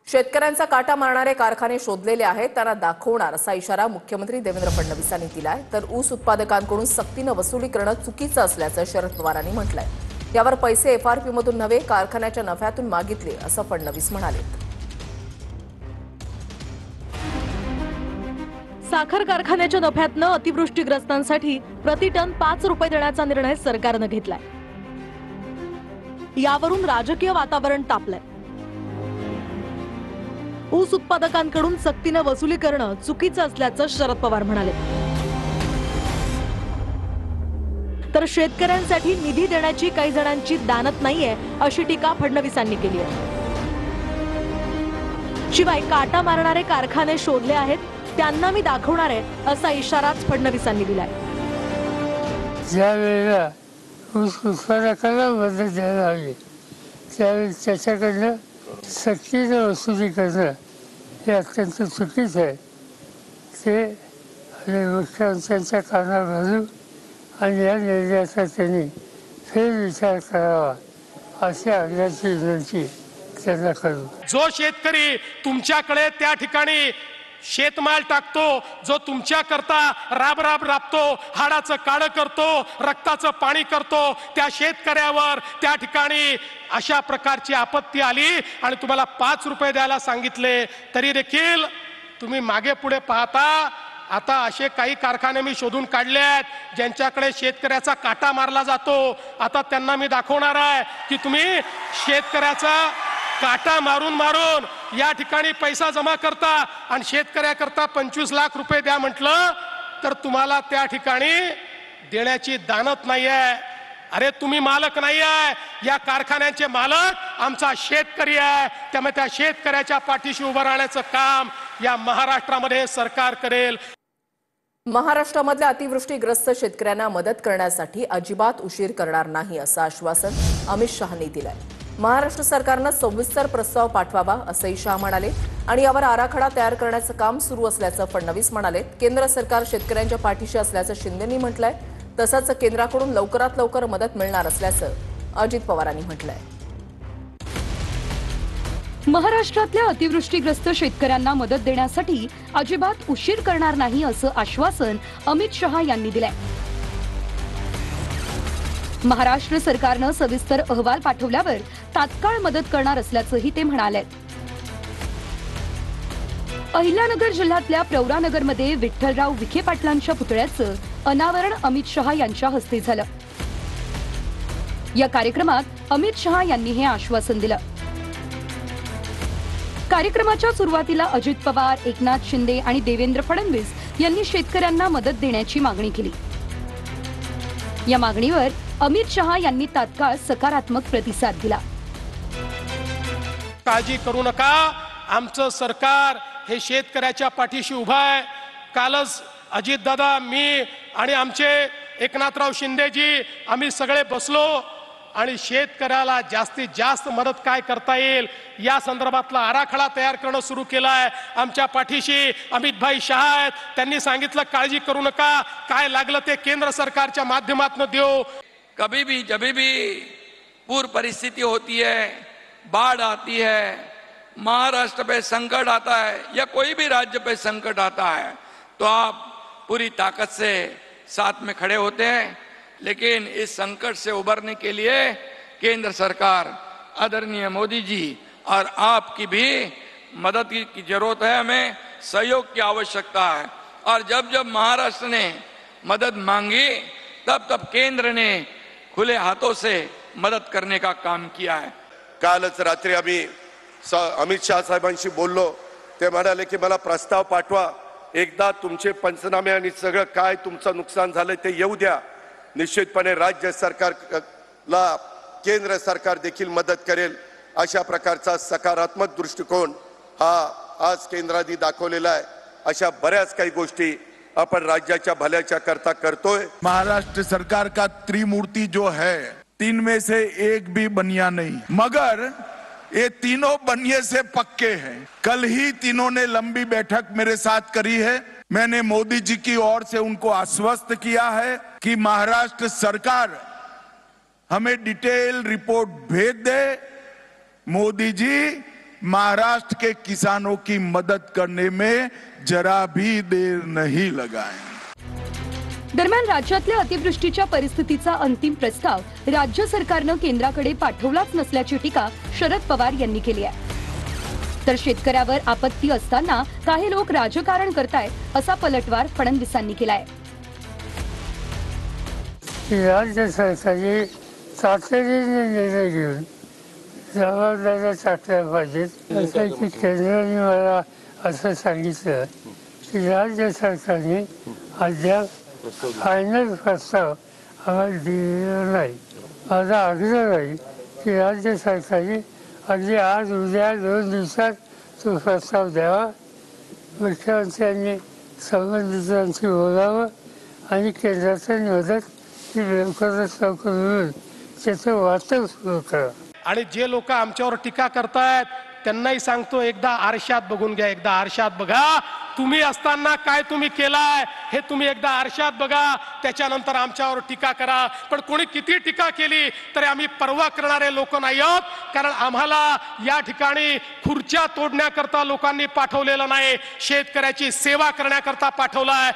शेतकऱ्यांचा काटा मारणारे कारखाने शोधलेले आहेत, त्यांना दाखवणार असा इशारा मुख्यमंत्री देवेंद्र फडणवीसांनी दिलाय। तर ऊस उत्पादकांकडून सक्तीनं वसुली करणं चुकीचं असल्याचं शरद पवारांनी म्हटलंय। यावर पैसे एफआरपी मधून नव्हे, कारखान्याच्या नफ्यातून मागितले असं फडणवीस म्हणाले। साखर कारखान्याच्या नफ्यातनं अतिवृष्टीग्रस्तांसाठी प्रति टन 5 रुपये देण्याचा निर्णय सरकारनं घेतलाय। यावरून राजकीय वातावरण तापलंय। ऊस उत्पादकांकडून सक्तीनं वसुली करणं चुकीचं असल्याचं शरद पवार म्हणाले। तर शेतकऱ्यांसाठी निधी देण्याची काही जणांची दानत नाहीये अशी टीका फडणवीसांनी केली आहे। शिवाय काटा मारणारे कारखाने शोधले आहेत, त्यांना मी दाखवणार आहे असा इशाराच फडणवीसांनी दिलाय। ज्यावेळेला ऊस उत्पादकांना मदत द्यायला हवी त्यावेळेस त्याच्याकडनं सक्तीनं वसुली करणं हे अत्यंत चुकीचं आहे। ते आणि मुख्यमंत्र्यांच्या कानावर घालून आणि या निर्णयाचा त्यांनी फेरविचार करावा अशी आग्रहाची विनंती त्यांना करू। जो शेतकरी तुमच्याकडे त्या ठिकाणी शेतमाल टाकतो, जो तुमच्या करता राब राबतो, हाडाचं काळं करतो, रक्ताचं पाणी करतो, त्या शेतकऱ्यावर त्या ठिकाणी अशा प्रकारची आपत्ती आली आणि तुम्हाला 5 रुपये द्यायला सांगितले तरी देखील तुम्ही मागे पुढे पाहता। आता असे काही कारखाने मी शोधून काढले आहेत ज्यांच्याकडे शेतकऱ्याचा काटा मारला जातो। आता त्यांना मी दाखवणार आहे की तुम्ही शेतकऱ्याचा काटा मारून मारून या ठिकाणी पैसा जमा करता आणि शेतकऱ्याकरता 25 लाख रुपये द्या म्हटलं तर तुम्हाला त्या ठिकाणी देण्याची दानत नाहीये। अरे तुम्ही मालक नाही आहे, या कारखान्याचे मालक आमचा शेतकरी आहे। त्यामुळे त्या शेतकऱ्याच्या पाठीशी उभं राहण्याचं काम या महाराष्ट्रामध्ये सरकार करेल। महाराष्ट्रामधल्या अतिवृष्टीग्रस्त शेतकऱ्यांना मदत करण्यासाठी अजिबात उशीर करणार नाही असं आश्वासन अमित शहांनी दिलंय। महाराष्ट्र सरकारनं सविस्तर प्रस्ताव पाठवावा असंही शाह म्हणाले आणि यावर आराखडा तयार करण्याचं काम सुरू असल्याचं फडणवीस म्हणाले। केंद्र सरकार शेतकऱ्यांच्या पाठीशी असल्याचं शिंदेंनी म्हटलंय। तसंच केंद्राकडून लवकरात लवकर मदत मिळणार असल्याचं अजित पवारांनी म्हटलंय। महाराष्ट्रातल्या अतिवृष्टीग्रस्त शेतकऱ्यांना मदत देण्यासाठी अजिबात उशीर करणार नाही असं आश्वासन अमित शहा यांनी दिलंय। महाराष्ट्र सरकारनं सविस्तर अहवाल पाठवल्यावर तात्काळ मदत करणार असल्याचंही ते म्हणाले। अहिल्यानगर जिल्ह्यातल्या प्रवरानगरमध्ये विठ्ठलराव विखे पाटलांच्या पुतळ्याचं अनावरण अमित शहा यांच्या हस्ते झालं। या कार्यक्रमात अमित शहा यांनी हे आश्वासन दिलं। कार्यक्रमाच्या सुरुवातीला अजित पवार, एकनाथ शिंदे आणि देवेंद्र फडणवीस यांनी शेतकऱ्यांना मदत देण्याची मागणी केली। या मागणीवर अमित शहा यांनी तात्काळ सकारात्मक प्रतिसाद दिला। काळजी करू नका, आमचं सरकार हे शेतकऱ्याच्या पाठीशी उभा आहे। कालच अजितदादा, मी आणि आमचे एकनाथराव शिंदेजी आम्ही सगळे बसलो आणि शेतकऱ्याला जास्तीत जास्त मदत काय करता येईल या संदर्भातला आराखडा तयार करणं सुरू केलाय। आमच्या पाठीशी अमितभाई शहा आहेत, त्यांनी सांगितलं काळजी करू नका, काय लागलं ते केंद्र सरकारच्या माध्यमातून देऊ। कभी भी जब भी पूर्व परिस्थिति होती है, बाढ़ आती है, महाराष्ट्र पे संकट आता है या कोई भी राज्य पे संकट आता है तो आप पूरी ताकत से साथ में खड़े होते हैं। लेकिन इस संकट से उबरने के लिए केंद्र सरकार, आदरणीय मोदी जी और आपकी भी मदद की जरूरत है। हमें सहयोग की आवश्यकता है और जब जब महाराष्ट्र ने मदद मांगी तब तब केंद्र ने खुले हाथों से मदद करने का काम किया है। कालच रात्री आम्ही अमित शाह साहेबांशी बोललो, ते म्हणाले की मला प्रस्ताव पाठवा, एकदा तुमचे पंचनामे आणि सगळं काय तुमचं नुकसान झालंय ते येऊ द्या। निश्चितपणे राज्य सरकारला केंद्र सरकार देखील मदत करेल अशा प्रकारचा सकारात्मक दृष्टिकोन हा आज केंद्राने दाखवलेला आहे। अशा बऱ्याच काही गोष्टी अपन राज्याच्या भल्याच्या करता करतोय। महाराष्ट्र सरकार का त्रिमूर्ति जो है, 3 में से एक भी बनिया नहीं, मगर ये तीनों बनिए से पक्के हैं। कल ही तीनों ने लंबी बैठक मेरे साथ करी है। मैंने मोदी जी की ओर से उनको आश्वस्त किया है कि महाराष्ट्र सरकार हमें डिटेल रिपोर्ट भेज दे। मोदी जी महाराष्ट्र के किसानों की मदद करने में जरा भी देर नहीं लगाएं। दरम्यान राज्यातल्या अतिवृष्टीच्या परिस्थितीचा अंतिम प्रस्ताव राज्य सरकारनं केंद्राकडे पाठवलाच नसल्याची टीका शरद पवार यांनी केली आहे। तर शेतकऱ्यावर आपत्ती असताना काही लोक राजकारण करतायत असा पलटवार फडणवीसांनी केलाय। राज्य सरकारने तातडीने निर्णय घेऊन जबाबदाऱ्या टाकल्या पाहिजेत। असं की केंद्राने मला असं सांगितलं की राज्य सरकारने अद्याप फायनल प्रस्ताव आम्हाला दिलेला नाही। माझा आग्रह राहील की राज्य सरकारने अगदी आज उद्या 2 दिवसात तो प्रस्ताव द्यावा। मुख्यमंत्र्यांनी संबंधितांशी बोलावं आणि केंद्राची मदत ही लवकरात लवकर मिळून त्याचं वाटप सुरू करा। आणि जे लोक आमच्यावर टीका करतायत त्यांनाही सांगतो, एकदा आरशात बघून घ्या, एकदा आरशात बघा। तुम्ही असताना काय तुम्ही केलाय हे तुम्ही एकदा आरशात बघा, त्याच्यानंतर आमच्यावर टीका करा। पण कोणी किती टीका केली तरी आम्ही परवा करणारे लोक नाही आहोत, कारण आम्हाला या ठिकाणी खुर्च्या तोडण्याकरता लोकांनी पाठवलेलं नाही, शेतकऱ्याची सेवा करण्याकरता पाठवलाय।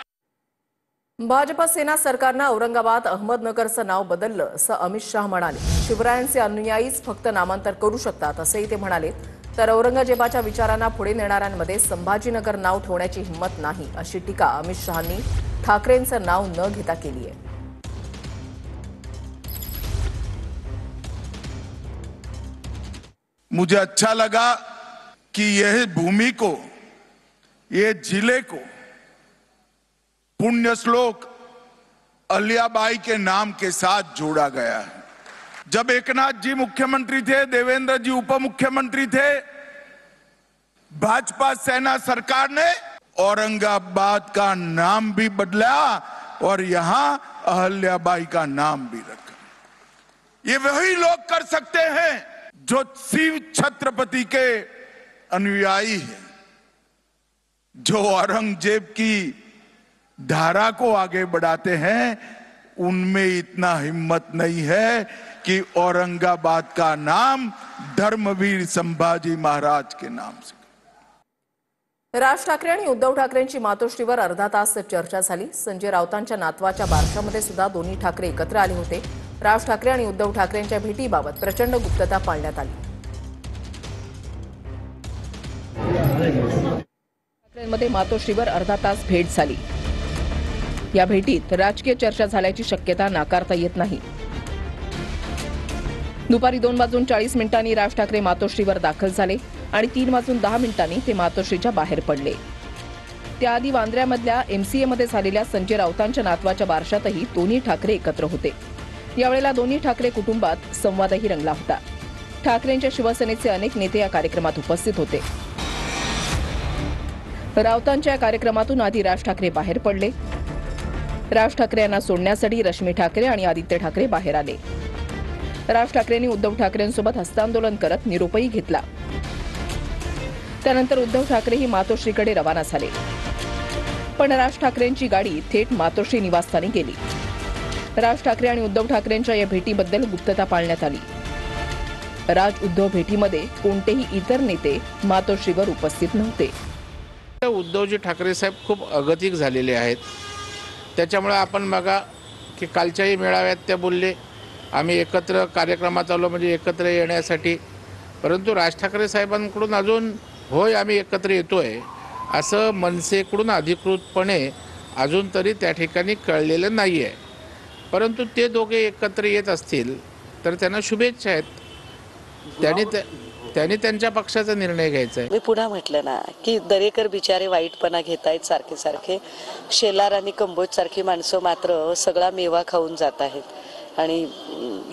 भाजपा सेना सरकारनं औरंगाबाद अहमदनगरचं नाव बदललं असं अमित शाह म्हणाले। शिवरायांचे अनुयायीच फक्त नामांतर करू शकतात असंही ते म्हणाले। तर औरंगजेबाच्या विचारांना पुढे नेणाऱ्यांमध्ये संभाजीनगर नाव ठेवण्याची हिंमत नाही अशी टीका अमित शहांनी ठाकरेंचं नाव न घेता केली आहे। मुझे अच्छा लगा कि यह भूमि को, ये जिले को पुण्य श्लोक अहिल्याबाई के नाम के साथ जोड़ा गया है। जब एकनाथ जी मुख्यमंत्री थे, देवेंद्र जी उप मुख्यमंत्री थे, भाजपा सेना सरकार ने औरंगाबाद का नाम भी बदला और यहां अहिल्याबाई का नाम भी रखा। ये वही लोग कर सकते हैं जो शिव छत्रपति के अनुयायी हैं, जो औरंगजेब की धारा को आगे बढ़ाते हैं। उनमें इतना हिम्मत नहीं है कि औरंगाबाद का नाम धर्मवीर संभाजी महाराज के नाम से। राज ठाकरे आणि उद्धव ठाकरेंची मातोश्रीवर अर्धा तास चर्चा झाली। संजय राऊतांच्या नातवाच्या बारशामध्ये सुद्धा दोन्ही ठाकरे एकत्र आले होते। राज ठाकरे आणि उद्धव ठाकरेंच्या भेटीबाबत प्रचंड गुप्तता पाळण्यात आली। ठाकरेंमध्ये मातोश्रीवर अर्धा तास भेट झाली। या भेटीत राजकीय चर्चा झाल्याची शक्यता नाकारता येत नाही। दुपारी 2:40 राज ठाकरे मातोश्रीवर दाखल झाले आणि 3:10 ते मातोश्रीच्या बाहेर पडले। त्याआधी वांद्र्यामधल्या MCAमध्ये झालेल्या संजय राऊतांच्या नातवाच्या बारशातही दोन्ही ठाकरे एकत्र होते। यावेळेला दोन्ही ठाकरे कुटुंबात संवादही रंगला होता। ठाकरेंच्या शिवसेनेचे अनेक नेते या कार्यक्रमात उपस्थित होते। राऊतांच्या कार्यक्रमातून आधी राज ठाकरे बाहेर पडले। राज ठाकरे यांना सोडण्यासाठी रश्मी ठाकरे आणि आदित्य ठाकरे बाहेर आले। राज ठाकरेंनी उद्धव ठाकरेंसोबत हस्तांदोलन करत निरोपही घेतला। त्यानंतर उद्धव ठाकरेही मातोश्रीकडे रवाना झाले, पण राज ठाकरेंची गाडी थेट मातोश्री निवासस्थानी गेली। राज ठाकरे आणि उद्धव ठाकरेंच्या या भेटीबद्दल गुप्तता पाळण्यात आली। राज उद्धव भेटीमध्ये कोणतेही इतर नेते मातोश्रीवर उपस्थित नव्हते। उद्धवजी ठाकरे साहेब खूप अगतिक झालेले आहेत। त्याच्यामुळे आपण बघा की कालच्याही मेळाव्यात ते बोलले आम्ही एकत्र कार्यक्रमात आलो म्हणजे एकत्र येण्यासाठी, परंतु राज ठाकरे साहेबांकडून अजून होय आम्ही एकत्र येतोय असं मनसेकडून अधिकृतपणे अजून तरी त्या ठिकाणी कळलेलं नाही आहे। परंतु ते दोघे एकत्र येत असतील तर त्यांना शुभेच्छा आहेत। त्यांनी त्यांच्या पक्षाचा निर्णय घ्यायचा आहे। मी पुन्हा म्हटलं ना की दरेकर बिचारे वाईटपणा घेतायत सारखे सारखे। शेलार आणि कंबोज सारखी माणसं मात्र सगळा मेवा खाऊन जात आहेत आणि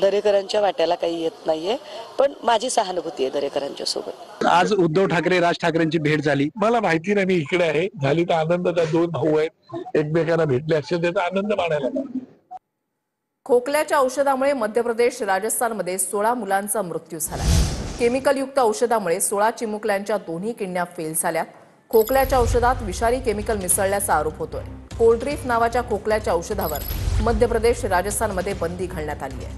दरेकरांच्या वाट्याला काही येत नाहीये, पण माझी सहानुभूती आहे दरेकरांच्या सोबत। आज उद्धव ठाकरे राज ठाकरेंची भेट झाली, मला माहिती नाही, मी इकडे आहे, झाली तर आनंद। त्या 2 भाऊ आहेत, एकमेकांना भेटले असेल त्याचा आनंद मानायला। खोकल्याच्या औषधामुळे मध्य प्रदेश राजस्थानमध्ये 16 मुलांचा मृत्यू झाला। केमिकलयुक्त औषधामुळे 16 चिमुकल्यांच्या दोन्ही किडन्या फेल झाल्या। खोकल्याच्या औषधात विषारी केमिकल मिसळल्याचा आरोप होतोय। कोल्ड्रीफ नावाच्या खोकल्याच्या औषधावर मध्य प्रदेश राजस्थानमध्ये बंदी घालण्यात आली आहे।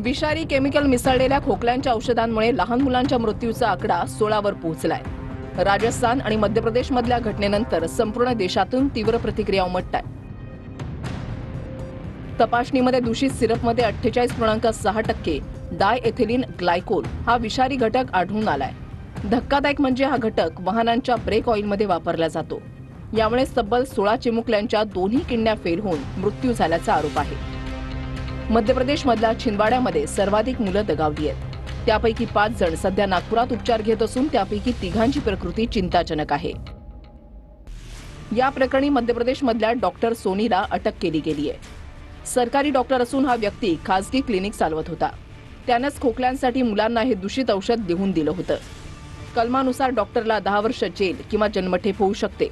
विषारी केमिकल मिसळलेल्या खोकल्यांच्या औषधांमुळे लहान मुलांच्या मृत्यूचा आकडा 16 वर पोहोचलाय. राजस्थान आणि मध्य प्रदेशमधल्या घटनेनंतर संपूर्ण देशातून तीव्र प्रतिक्रिया उमटताय. तपासणीमध्ये दूषित सिरपमध्ये 48.6% डायएथिलीन ग्लायकोल हा विषारी घटक आढळून आलाय. धक्कादायक म्हणजे हा घटक वाहनांच्या ब्रेक ऑइलमध्ये वापरला जातो. यामुळे तब्बल 16 चिमुकल्यांच्या दोन्ही किडन्या फेल होऊन मृत्यू झाल्याचा आरोप आहे. मध्य प्रदेशमधल्या छिंदवाड्यामध्ये सर्वाधिक मुलं दगावली आहेत. त्यापैकी 5 जण सध्या नागपुरात उपचार घेत असून त्यापैकी 3 प्रकृती चिंताजनक आहे. या प्रकरणी मध्य प्रदेशमधल्या डॉक्टर सोनीला अटक केली गेली आहे. सरकारी डॉक्टर असून हा व्यक्ती खासगी क्लिनिक चालवत होता. त्यानंच खोकल्यांसाठी मुलांना हे दूषित औषध लिहून दिलं होतं. कलमानुसार डॉक्टरला 10 वर्ष जेल किंवा जन्मठेप होऊ शकते.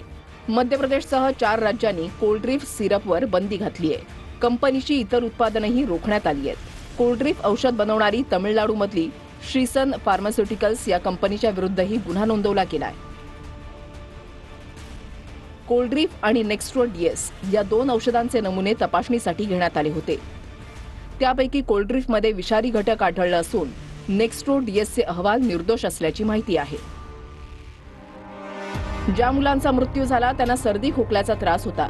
मध्य प्रदेशसह 4 राज्यांनी कोल्ड्रिफ सिरपवर बंदी घातली आहे. कंपनीची इतर उत्पादनंही रोखण्यात आली आहेत. कोल्ड्रिफ औषध बनवणारी तमिळनाडूमधली श्रीसन फार्मास्युटिकल्स या कंपनीच्या विरुद्धही गुन्हा नोंदवला गेलाय. कोल्ड्रिफ आणि नेक्स्ट्रो डीएस या 2 औषधांचे नमुने तपासणीसाठी घेण्यात आले होते. त्यापैकी कोल्ड्रिफमध्ये विषारी घटक आढळलं असून नेक्स्ट्रो डीएसचे अहवाल निर्दोष असल्याची माहिती आहे. ज्या मुलांचा मृत्यू झाला त्यांना सर्दी खोकल्याचा त्रास होता.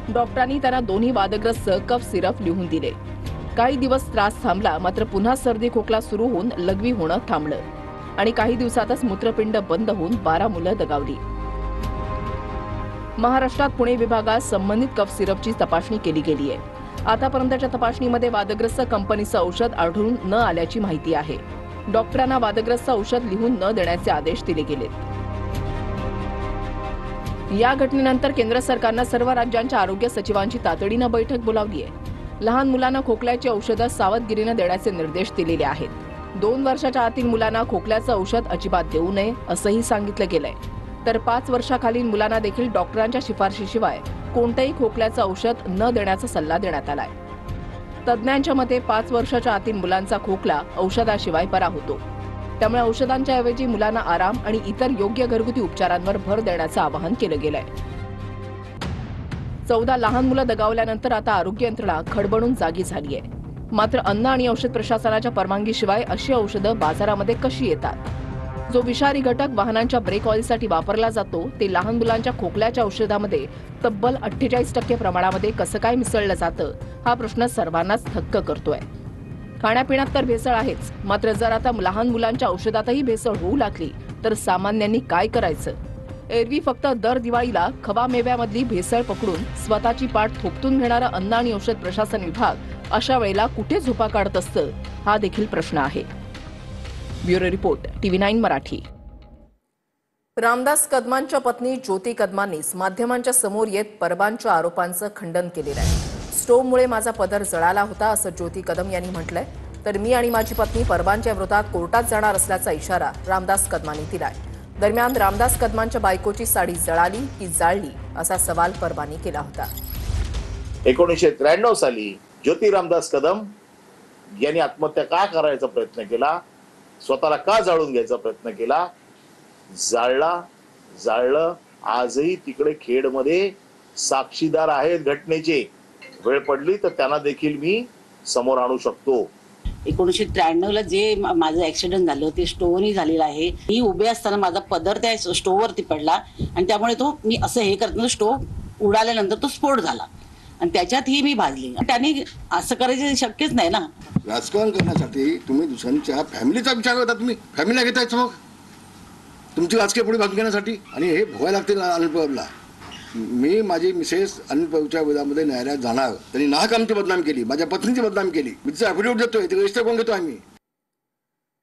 डॉक्टरांनी त्यांना दोन्ही वादग्रस्त कफ सिरप लिहून दिले. काही दिवस त्रास थांबला, मात्र पुन्हा सर्दी खोकला सुरू होऊन लघवी होणं थांबलं आणि काही दिवसातच मूत्रपिंड बंद होऊन 12 मुलं दगावली. महाराष्ट्रात पुणे विभागात संबंधित कफ सिरपची तपासणी केली गेली आहे. आतापर्यंतच्या तपासणीमध्ये वादग्रस्त कंपनीचं औषध आढळून न आल्याची माहिती आहे. डॉक्टरांना वादग्रस्त औषध लिहून न देण्याचे आदेश दिले गेलेत. या घटनेनंतर केंद्र सरकारनं सर्व राज्यांच्या आरोग्य सचिवांची तातडीनं बैठक बोलावली आहे. लहान मुलांना खोकल्याची औषधं सावधगिरीनं देण्याचे निर्देश दिलेले आहेत. 2 वर्षाच्या आतील मुलांना खोकल्याचं औषध अजिबात देऊ नये असंही सांगितलं गेलंय. तर 5 वर्षाखालील मुलांना देखील डॉक्टरांच्या शिफारशीशिवाय कोणत्याही खोकल्याचं औषध न देण्याचा सल्ला देण्यात आलाय. तज्ज्ञांच्या मते 5 वर्षाच्या आतील मुलांचा खोकला औषधाशिवाय बरा होतो. त्यामुळे औषधांच्या ऐवजी मुलांना आराम आणि इतर योग्य घरगुती उपचारांवर भर देण्याचं आवाहन केलं गेलंय. 14 लहान मुलं दगावल्यानंतर आता आरोग्य यंत्रणा खडबडून जागी झाली आहे. मात्र अन्न आणि औषध प्रशासनाच्या परवानगीशिवाय अशी औषधं बाजारामध्ये कशी येतात? जो विषारी घटक वाहनांच्या ब्रेक ऑइलसाठी वापरला जातो ते लहान मुलांच्या खोकल्याच्या औषधामध्ये तब्बल 48% प्रमाणामध्ये कसं काय मिसळलं जातं, हा प्रश्न सर्वांनाच थक्क करतोय. खाण्यापिण्यात तर भेसळ आहेच, मात्र जर आता लहान मुलांच्या औषधातही भेसळ होऊ लागली तर सामान्यांनी काय करायचं? एरवी फक्त दर दिवाळीला खवा मेव्यामधली भेसळ पकडून स्वतःची पाठ थोपटून घेणारा अन्न आणि औषध प्रशासन विभाग अशा वेळेला कुठे झोपा काढत असतं, हा देखील प्रश्न आहे. Bureau report, TV9 Marathi. Ramdas कदमांच्या पत्नी ज्योती कदमांनीच माध्यमांच्या समोर येत परबांच्या आरोपांचं खंडन केलेलं आहे. स्टोव्हमुळे माझा पदर जळाला होता असं ज्योती कदम यांनी म्हटलंय. तर मी आणि माझी पत्नी परबांच्या विरोधात कोर्टात जाणार असल्याचा इशारा रामदास कदमांनी दिलाय. दरम्यान रामदास कदमांच्या बायकोची साडी जळाली की जाळली असा सवाल परबांनी केला होता. 1993 साली ज्योती रामदास कदम यांनी आत्महत्या का करायचा प्रयत्न केला, स्वतःला का जाळून घ्यायचा प्रयत्न केला, जाळलं. आजही तिकडे खेडमध्ये साक्षीदार आहेत घटनेचे. वेळ पडली तर त्यांना देखील मी समोर आणू शकतो. 1993ला जे माझं ऍक्सिडेंट झालं ते स्टोव्हनी झालेलं आहे. मी उभे असताना माझा पदर त्या स्टोव्हवरती पडला आणि त्यामुळे तो मी असं हे करताना स्टोव्ह उडाल्यानंतर तो स्फोट झाला आणि त्याच्यातही मी भाजली. त्यांनी असं करायचं शक्यच नाही ना. राजकारण करण्यासाठी तुम्ही दुसऱ्यांच्या फॅमिलीचा विचार करता, तुम्ही फॅमिलीला घेतायच मग तुमची राजकीय पुढे बाजू घेण्यासाठी. आणि हे भोगायला लागते अनिल पवारला. मी माझी मिसेस अनिल पवारच्या विरोधामध्ये न्यायालयात जाणार. त्यांनी नाहक आमची बदनाम केली, माझ्या पत्नीची बदनाम केली. मी तिचा ॲफिडेव्हिट देतोय, ते रजिस्टर करून घेतो आम्ही.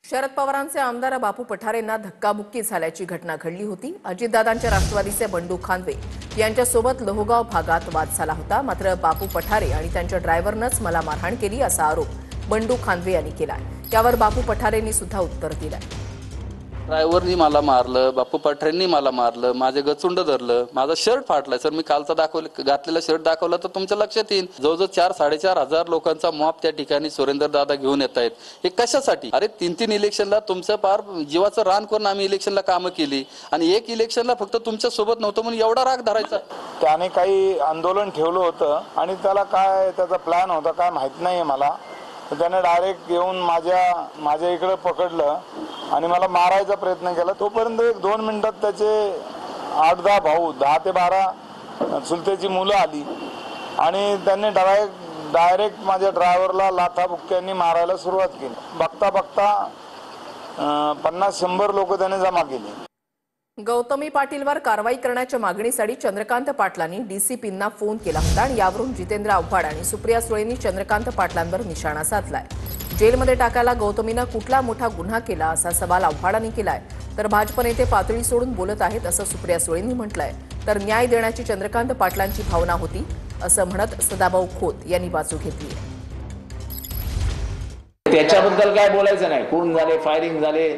शरद पवारांचे आमदार बापू पठारेंना धक्काबुक्की झाल्याची घटना घडली होती. अजितदादांच्या राष्ट्रवादीचे बंडू खानवे यांच्यासोबत लोहगाव भागात वाद झाला होता. मात्र बापू पठारे आणि त्यांच्या ड्रायव्हरनंच मला मारहाण केली असा आरोप बंडू खानवे यांनी केलाय. त्यावर बापू पठारेंनी सुद्धा उत्तर दिलंय. ड्रायव्हरनी मला मारलं, बापू पठारेंनी मला मारलं, माझे गचुंड धरलं, माझा शर्ट फाटलाय. सर मी कालचा घातलेला शर्ट दाखवला तर तुमच्या लक्षात येईल. जवळजवळ 4-4.5 हजार लोकांचा मॉब त्या ठिकाणी सुरेंद्र दादा घेऊन येत आहेत. हे कशासाठी? अरे 3 इलेक्शनला तुमचं पार जीवाचं रान करून आम्ही इलेक्शनला कामं केली आणि एक इलेक्शनला फक्त तुमच्या सोबत नव्हतं म्हणून एवढा राग धरायचा. त्याने काही आंदोलन ठेवलं होतं आणि त्याला काय त्याचा प्लॅन होता काय माहित नाहीये मला. तर त्याने डायरेक्ट येऊन माझ्या इकडे पकडलं आणि मला मारायचा प्रयत्न केला. तोपर्यंत 1-2 मिनिटात त्याचे 8-10 भाऊ 10 ते 12 चुलत्याची मुलं आली आणि त्यांनी डायरेक्ट माझ्या ड्रायव्हरला लाथाबुक्क्यांनी मारायला सुरुवात केली. बघता बघता 50-100 लोक त्याने जमा केले. गौतमी पाटीलवर कारवाई करण्याच्या मागणीसाठी चंद्रकांत पाटलांनी डीसीपींना फोन केला होता आणि यावरून जितेंद्र आव्हाड आणि सुप्रिया सुळेंनी चंद्रकांत पाटलांवर निशाणा साधलाय. जेलमध्ये टाकायला गौतमीनं कुठला मोठा गुन्हा केला असा सवाल आव्हाडांनी केलाय. तर भाजप नेते पातळी सोडून बोलत आहेत असं सुप्रिया सुळेंनी म्हटलंय. तर न्याय देण्याची चंद्रकांत पाटलांची भावना होती असं म्हणत सदाभाऊ खोत यांनी बाजू घेतली. त्याच्याबद्दल काय बोलायचं नाही. खून झाले, फायरिंग झाले,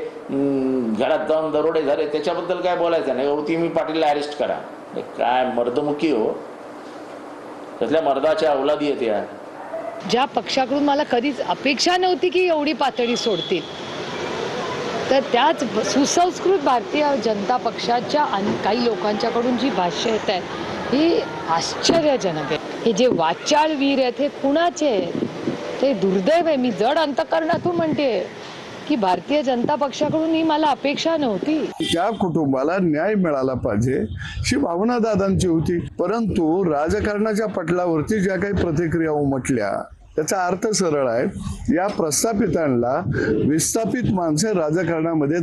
घरात जाऊन दरोडे झाले, त्याच्याबद्दल काय बोलायचं नाही. गौतमी पाटीलला अरेस्ट करा. काय मर्दमुखी हो, त्यातल्या मर्दाच्या औलादी येते. ज्या पक्षाकडून मला कधीच अपेक्षा नव्हती की एवढी पातळी सोडतील, तर त्याच सुसंस्कृत भारतीय जनता पक्षाच्या काही लोकांच्याकडून जी भाष्य येत आहेत ही आश्चर्यजनक आहे. हे जे वाचाळ वीर आहेत हे कुणाचे आहेत? ते दुर्दैव आहे. मी जड अंतकरणातून म्हणते की भारतीय जनता पक्षाकडून ही मला अपेक्षा नव्हती. त्या कुटुंबाला न्याय मिळाला पाहिजे अशी भावना दादांची होती. परंतु राजकारणाच्या पटलावरती ज्या काही प्रतिक्रिया उमटल्या त्याचा अर्थ सरळ आहे. या प्रस्थापितांना विस्थापित माणसे राजकारणामध्ये